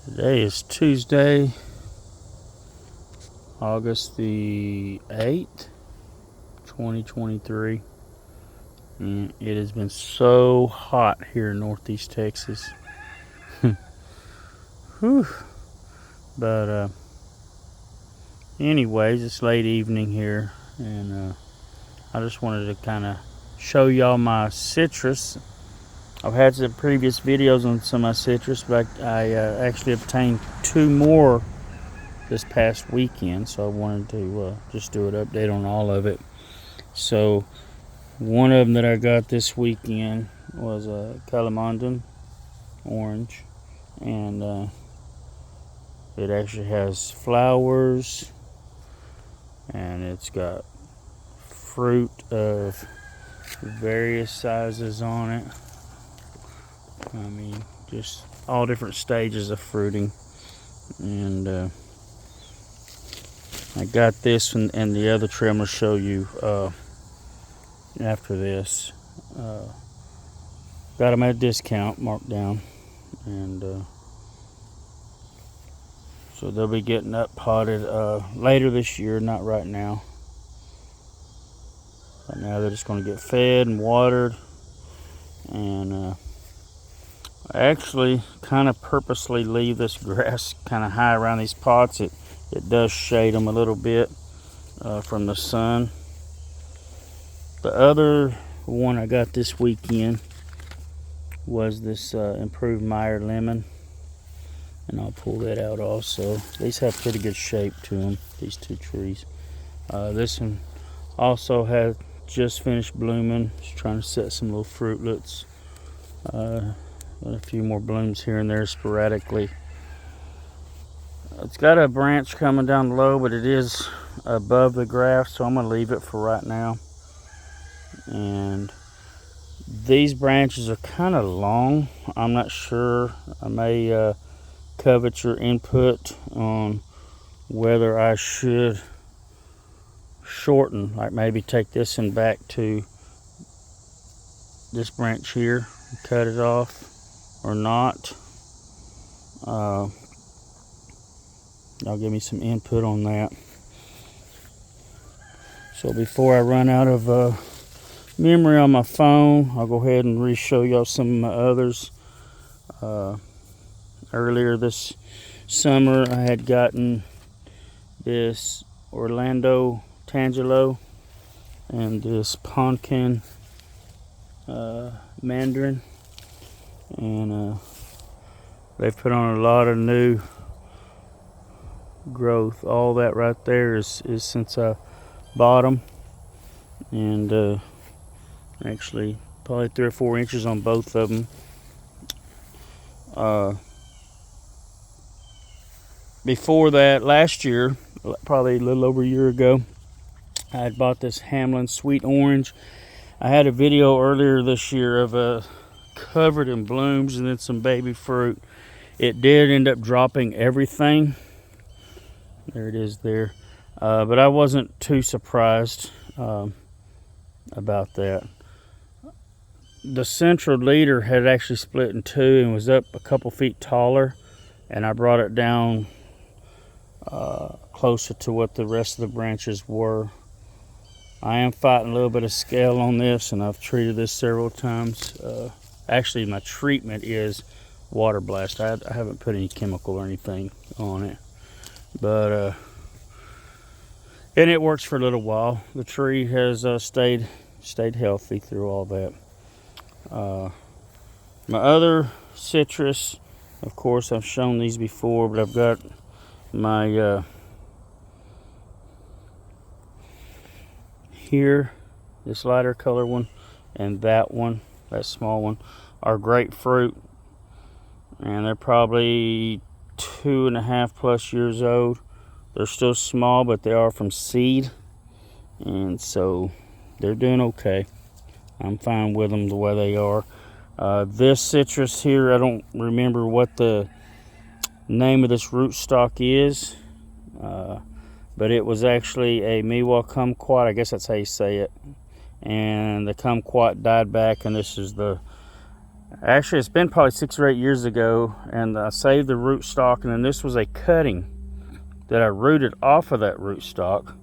Today is Tuesday, August the 8th, 2023. And it has been so hot here in Northeast Texas. Whew. But anyways, it's late evening here, and I just wanted to kind of show y'all my citrus. I've had some previous videos on some of my citrus, but I actually obtained 2 more this past weekend, so I wanted to just do an update on all of it. So one of them that I got this weekend was a Calamondin Orange, and it actually has flowers, and it's got fruit of various sizes on it. I mean, just all different stages of fruiting. And I got this one and the other tree I'm going to show you after this. Got them at a discount, marked down. And so they'll be getting up potted later this year, not right now. Right now they're just going to get fed and watered. And I actually kind of purposely leave this grass kind of high around these pots. It does shade them a little bit from the sun. The other one I got this weekend was this improved Meyer Lemon, and I'll pull that out also. These have pretty good shape to them, these 2 trees. This one also had just finished blooming. Just trying to set some little fruitlets. A few more blooms here and there sporadically. It's got a branch coming down low, but it is above the grass, so I'm going to leave it for right now. And these branches are kind of long. I'm not sure. I may covet your input on whether I should shorten, like maybe take this one back to this branch here and cut it off, or not. Y'all give me some input on that. So before I run out of memory on my phone, I'll go ahead and re-show y'all some of my others. Earlier this summer I had gotten this Orlando Tangelo and this Ponkan Mandarin, and they've put on a lot of new growth. All that right there is since I bought them, and actually probably 3 or 4 inches on both of them. Before that, last year, probably a little over a year ago, I had bought this Hamlin Sweet Orange. I had a video earlier this year of covered in blooms and then some baby fruit. It did end up dropping everything. There it is there. But I wasn't too surprised about that. The central leader had actually split in 2 and was up a couple feet taller, and I brought it down closer to what the rest of the branches were. I am fighting a little bit of scale on this, and I've treated this several times. Actually, my treatment is water blast. I haven't put any chemical or anything on it, but and it works for a little while. The tree has stayed healthy through all that. My other citrus, of course, I've shown these before, but I've got my here, this lighter color one, and that one, that small one, are grapefruit, and they're probably 2.5+ years old. They're still small, but they are from seed, and so they're doing okay. I'm fine with them the way they are. This citrus here, I don't remember what the name of this rootstock is, but it was actually a Meyer kumquat. I guess that's how you say it. And the kumquat died back, and this is the Actually, it's been probably 6 or 8 years ago, and I saved the rootstock, and then this was a cutting that I rooted off of that rootstock,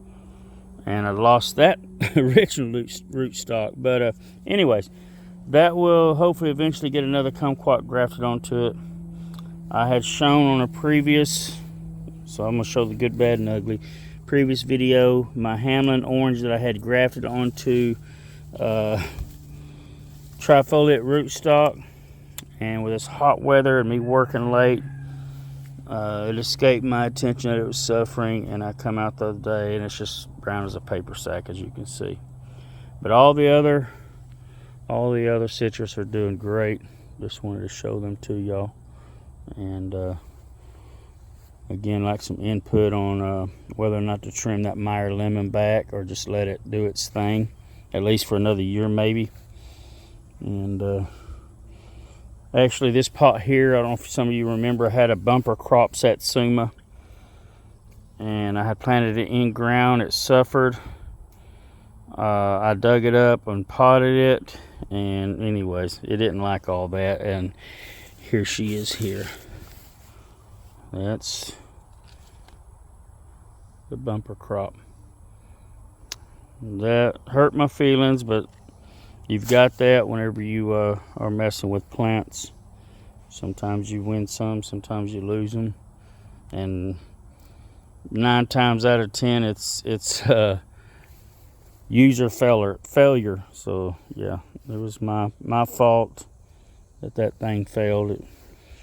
and I lost that original rootstock. But anyways, that will hopefully eventually get another kumquat grafted onto it. I had shown on a previous, so I'm going to show the good, bad, and ugly, previous video, my Hamlin Orange that I had grafted onto trifoliate rootstock, and with this hot weather and me working late, it escaped my attention that it was suffering, and I come out the other day and it's just brown as a paper sack, as you can see. But all the other citrus are doing great. Just wanted to show them to y'all, and again, like some input on whether or not to trim that Meyer Lemon back or just let it do its thing, at least for another year maybe. And actually, this pot here, I don't know if some of you remember, had a bumper crop satsuma, and I had planted it in ground. It suffered. I dug it up and potted it, and anyways, it didn't like all that, and here she is here. That's the bumper crop. That hurt my feelings, but you've got that whenever you are messing with plants. Sometimes you win some, sometimes you lose them, and 9 times out of 10 it's user failure. So yeah, it was my fault that thing failed.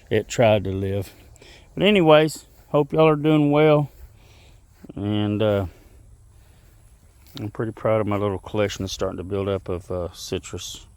It tried to live. But anyways, hope y'all are doing well, and I'm pretty proud of my little collection that's starting to build up of citrus.